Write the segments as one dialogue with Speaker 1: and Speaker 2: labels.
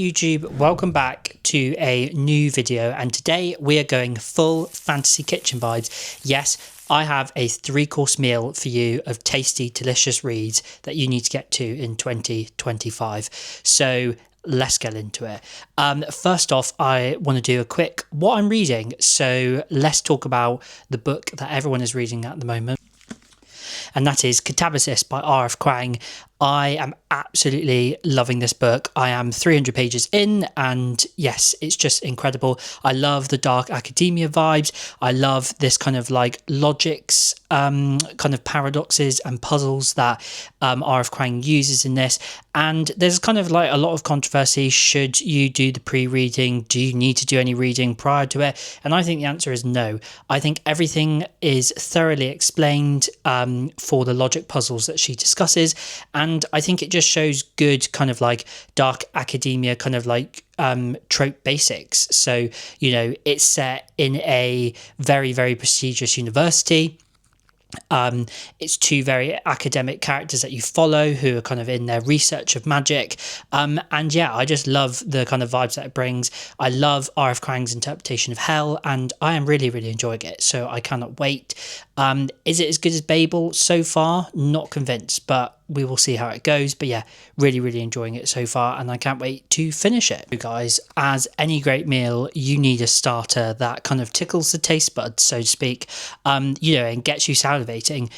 Speaker 1: YouTube, welcome back to a new video, and today we are going full fantasy kitchen vibes. Yes, I have a 3-course meal for you of tasty, delicious reads that you need to get to in 2025. So let's get into it. First off, I want to do a quick what I'm reading. So let's talk about the book that everyone is reading at the moment, and that is Catabasis by R.F. Kuang. I am absolutely loving this book. I am 300 pages in, and yes, it's just incredible. I love the dark academia vibes. I love this kind of like logics, kind of paradoxes and puzzles that R.F. Kuang uses in this. And there's kind of like a lot of controversy. Should you do the pre-reading? Do you need to do any reading prior to it? And I think the answer is no. I think everything is thoroughly explained for the logic puzzles that she discusses. And I think it just shows good kind of like dark academia kind of like trope basics. So, you know, it's set in a very, very prestigious university. It's two very academic characters that you follow who are kind of in their research of magic. And yeah, I just love the kind of vibes that it brings. I love R.F. Kuang's interpretation of hell, and I am really, really enjoying it. So I cannot wait. Is it as good as byM.L so far? Not convinced, but we will see how it goes. But yeah, really, really enjoying it so far, and I can't wait to finish it. You guys, as any great meal, you need a starter that kind of tickles the taste buds, so to speak, you know, and gets you salivating.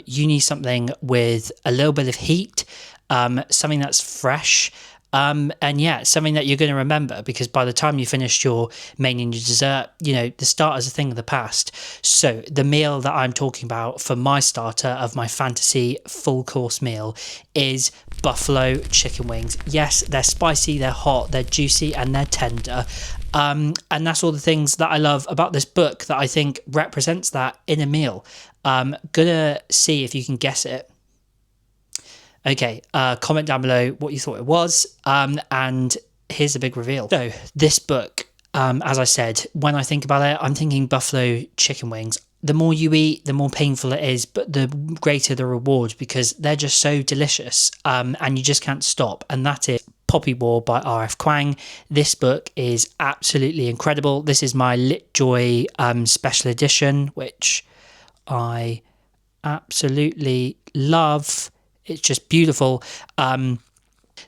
Speaker 1: You need something with a little bit of heat, something that's fresh, and yeah, something that you're going to remember, because by the time you finish your main and your dessert, you know, the starter's a thing of the past. So the meal that I'm talking about for my starter of my fantasy full course meal is buffalo chicken wings. Yes, they're spicy, they're hot, they're juicy, and they're tender. And that's all the things that I love about this book that I think represents that in a meal. Gonna see if you can guess it. Okay, comment down below what you thought it was, and here's the big reveal. So this book, as I said, when I think about it, I'm thinking buffalo chicken wings. The more you eat, the more painful it is, but the greater the reward, because they're just so delicious, and you just can't stop. And that is Poppy War by R.F. Kuang. This book is absolutely incredible. This is my LitJoy special edition, which I absolutely love. It's just beautiful.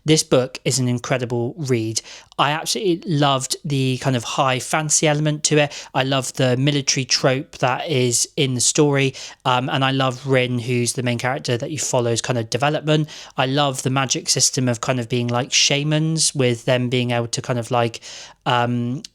Speaker 1: This book is an incredible read. I absolutely loved the kind of high fantasy element to it. I love the military trope that is in the story. And I love Rin, who's the main character that you follow's kind of development. I love the magic system of kind of being like shamans, with them being able to kind of like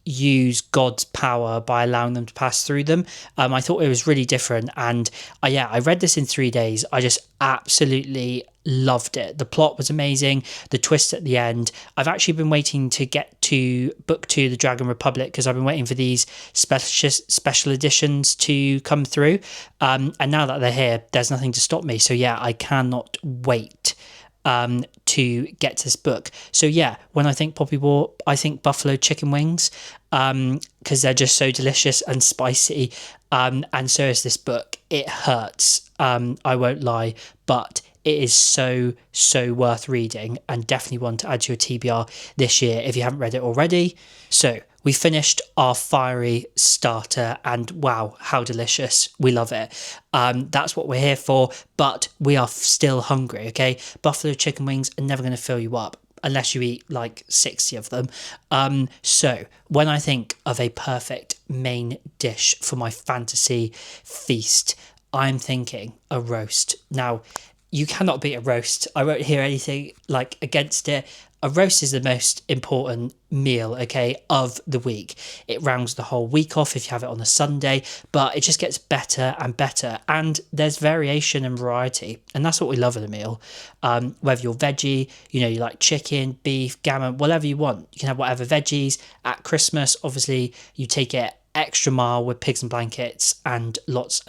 Speaker 1: use God's power by allowing them to pass through them. I thought it was really different. And yeah, I read this in 3 days. I just absolutely loved it. The plot was amazing. The twist at the end. I've actually been waiting to get to Booktube The Dragon Republic, because I've been waiting for these special editions to come through. And now that they're here, there's nothing to stop me. So yeah, I cannot wait to get to this book. So yeah, when I think Poppy War, I think buffalo chicken wings, because they're just so delicious and spicy. And so is this book. It hurts, I won't lie, but it is so worth reading, and definitely one to add to your TBR this year if you haven't read it already. So we finished our fiery starter, and wow, how delicious. We love it. That's what we're here for, but we are still hungry, okay? Buffalo chicken wings are never going to fill you up unless you eat like 60 of them. So when I think of a perfect main dish for my fantasy feast, I'm thinking a roast. Now, you cannot beat a roast. I won't hear anything like against it. A roast is the most important meal, okay, of the week. It rounds the whole week off if you have it on a Sunday, but it just gets better and better. And there's variation and variety, and that's what we love in a meal. Whether you're veggie, you know, you like chicken, beef, gammon, whatever you want. You can have whatever veggies. At Christmas, obviously, you take it extra mile with pigs and blankets, and lots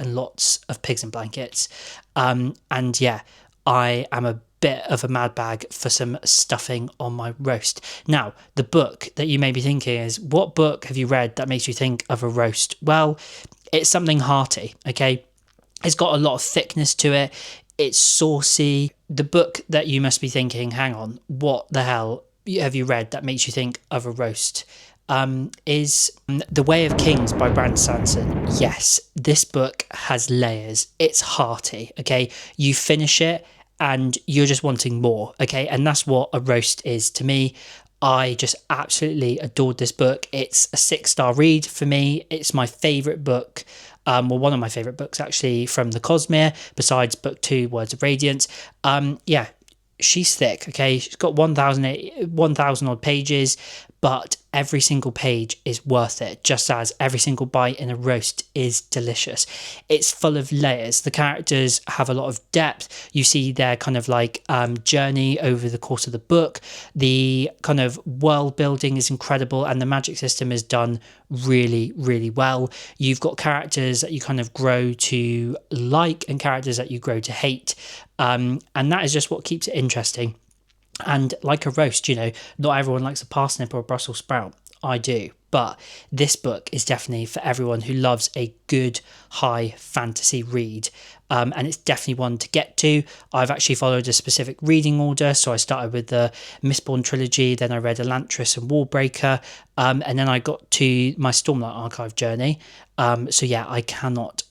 Speaker 1: of pigs and blankets. And yeah, I am a bit of a mad bag for some stuffing on my roast. Now, the book that you may be thinking is, what book have you read that makes you think of a roast? Well, it's something hearty, okay? It's got a lot of thickness to it. It's saucy. The book that you must be thinking, hang on, what the hell have you read that makes you think of a roast? Is The Way of Kings by Sanderson. Yes, this book has layers. It's hearty, okay? You finish it and you're just wanting more, okay? And that's what a roast is to me. I just absolutely adored this book. It's a 6-star read for me. It's my favourite book. Well, one of my favourite books actually from the Cosmere, besides book 2, Words of Radiance. Yeah, she's thick, okay? She's got 1,000 odd pages, but every single page is worth it, just as every single bite in a roast is delicious. It's full of layers. The characters have a lot of depth. You see their kind of like journey over the course of the book. The kind of world building is incredible, and the magic system is done really, really well. You've got characters that you kind of grow to like and characters that you grow to hate. And that is just what keeps it interesting. And like a roast, you know, not everyone likes a parsnip or a Brussels sprout. I do. But this book is definitely for everyone who loves a good high fantasy read. And it's definitely one to get to. I've actually followed a specific reading order. So I started with the Mistborn trilogy, then I read Elantris and Wallbreaker, and then I got to my Stormlight Archive journey. So yeah, I cannot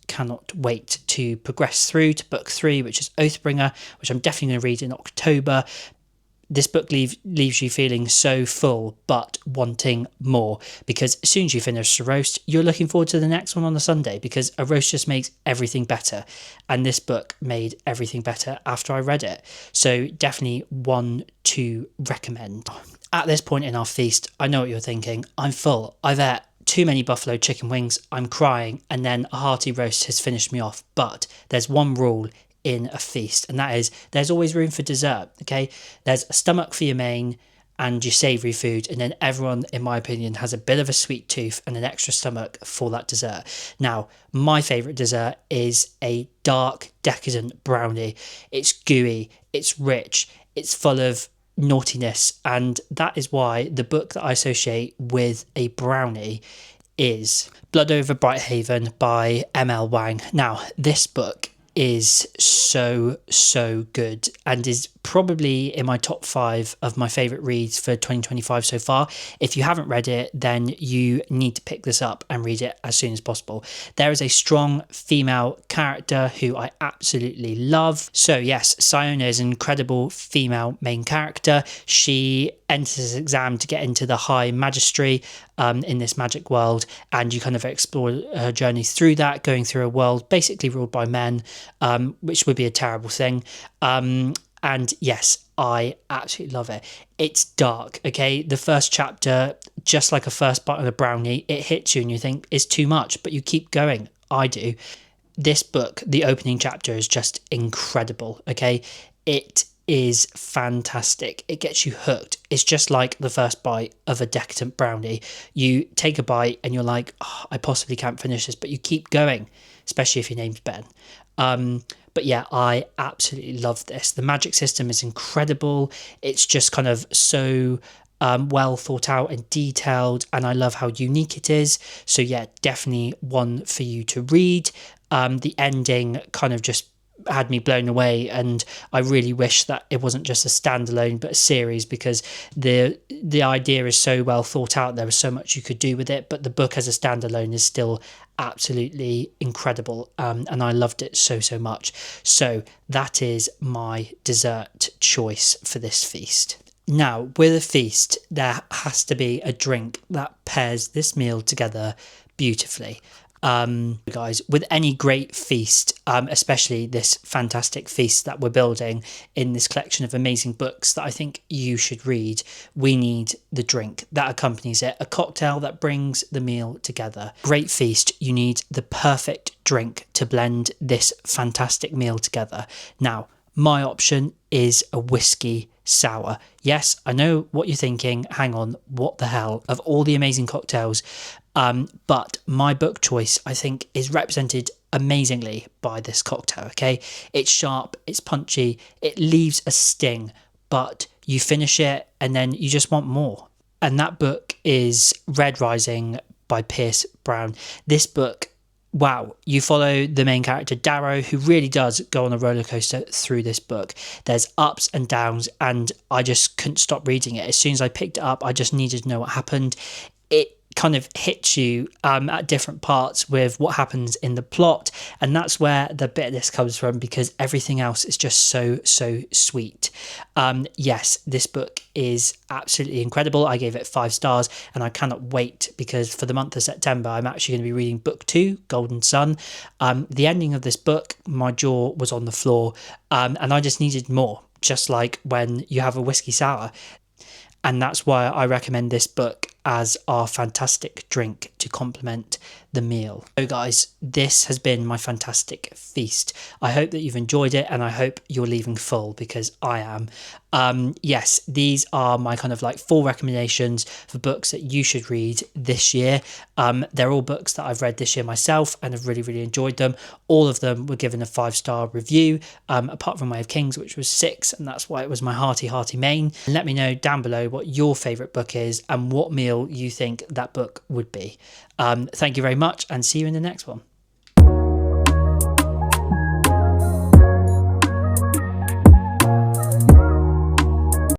Speaker 1: wait to progress through to book 3, which is Oathbringer, which I'm definitely going to read in October. This book leaves you feeling so full, but wanting more, because as soon as you finish the roast, you're looking forward to the next one on the Sunday, because a roast just makes everything better. And this book made everything better after I read it. So definitely one to recommend. At this point in our feast, I know what you're thinking. I'm full. I've ate too many buffalo chicken wings. I'm crying. And then a hearty roast has finished me off. But there's one rule in a feast, and that is there's always room for dessert. Okay, there's a stomach for your main and your savoury food, and then everyone, in my opinion, has a bit of a sweet tooth and an extra stomach for that dessert. Now, my favourite dessert is a dark, decadent brownie. It's gooey, it's rich, it's full of naughtiness, and that is why the book that I associate with a brownie is Blood Over Brighthaven by M.L. Wang. Now, this book is so good and is probably in my top 5 of my favourite reads for 2025 so far. If you haven't read it, then you need to pick this up and read it as soon as possible. There is a strong female character who I absolutely love. So yes, Siona is an incredible female main character. She enters this exam to get into the High Magistry in this magic world, and you kind of explore her journey through that, going through a world basically ruled by men, which would be a terrible thing. And yes, I absolutely love it. It's dark, okay? The first chapter, just like a first bite of a brownie, it hits you and you think it's too much, but you keep going. I do. This book, the opening chapter, is just incredible, okay? It is fantastic. It gets you hooked. It's just like the first bite of a decadent brownie. You take a bite and you're like, oh, I possibly can't finish this, but you keep going, especially if your name's Ben. But yeah, I absolutely love this. The magic system is incredible. It's just kind of so well thought out and detailed, and I love how unique it is. So yeah, definitely one for you to read. The ending kind of just had me blown away, and I really wish that it wasn't just a standalone but a series, because the idea is so well thought out. There was so much you could do with it, but the book as a standalone is still absolutely incredible, and I loved it so much. So that is my dessert choice for this feast. Now, with a feast, there has to be a drink that pairs this meal together beautifully. Guys, with any great feast, especially this fantastic feast that we're building in this collection of amazing books that I think you should read, we need the drink that accompanies it, a cocktail that brings the meal together. Great feast, you need the perfect drink to blend this fantastic meal together. Now, my option is a whiskey sour. Yes, I know what you're thinking. Hang on, what the hell? Of all the amazing cocktails, but my book choice, I think, is represented amazingly by this cocktail, okay? It's sharp, it's punchy, it leaves a sting, but you finish it and then you just want more. And that book is Red Rising by Pierce Brown. This book wow, you follow the main character Darrow, who really does go on a roller coaster through this book. There's ups and downs, and I just couldn't stop reading it. As soon as I picked it up, I just needed to know what happened. It kind of hits you at different parts with what happens in the plot, and that's where the bitterness comes from, because everything else is just so sweet. Yes, this book is absolutely incredible. I gave it 5 stars, and I cannot wait, because for the month of September I'm actually going to be reading book 2, Golden Sun. The ending of this book, my jaw was on the floor, and I just needed more, just like when you have a whiskey sour. And that's why I recommend this book as our fantastic drink to complement the meal. So guys, this has been my fantastic feast. I hope that you've enjoyed it, and I hope you're leaving full, because I am. Yes, these are my kind of like 4 recommendations for books that you should read this year. They're all books that I've read this year myself and have really enjoyed them. All of them were given a 5-star review, apart from Way of Kings, which was 6, and that's why it was my hearty main. And let me know down below what your favourite book is and what meal you think that book would be. Thank you very much, and see you in the next one.